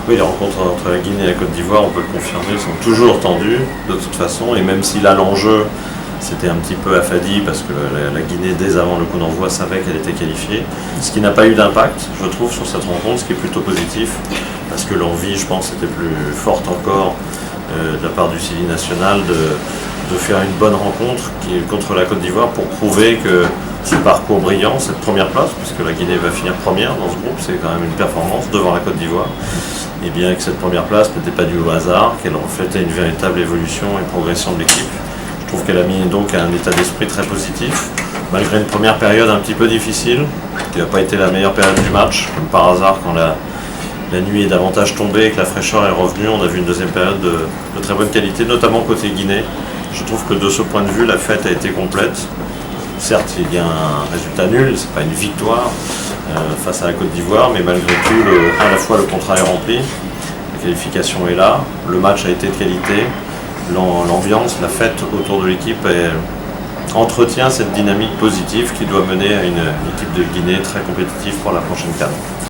Oui, les rencontres entre la Guinée et la Côte d'Ivoire, on peut le confirmer, sont toujours tendues de toute façon. Et même si là l'enjeu, c'était un petit peu affadi parce que la Guinée, dès avant le coup d'envoi, savait qu'elle était qualifiée. Ce qui n'a pas eu d'impact, je trouve, sur cette rencontre, ce qui est plutôt positif. Parce que l'envie, je pense, était plus forte encore de la part du Sili national de faire une bonne rencontre contre la Côte d'Ivoire pour prouver que ce parcours brillant, cette première place, puisque la Guinée va finir première dans ce groupe, c'est quand même une performance devant la Côte d'Ivoire, et bien que cette première place n'était pas due au hasard, qu'elle reflétait une véritable évolution et progression de l'équipe. Je trouve qu'elle a mis donc un état d'esprit très positif, malgré une première période un petit peu difficile, qui n'a pas été la meilleure période du match, comme par hasard quand la nuit est davantage tombée et que la fraîcheur est revenue, on a vu une deuxième période de très bonne qualité, notamment côté Guinée. Je trouve que de ce point de vue, la fête a été complète. Certes, il y a un résultat nul, c'est pas une victoire face à la Côte d'Ivoire, mais malgré tout, à la fois le contrat est rempli, la qualification est là, le match a été de qualité, l'ambiance, la fête autour de l'équipe entretient cette dynamique positive qui doit mener à une équipe de Guinée très compétitive pour la prochaine CAN.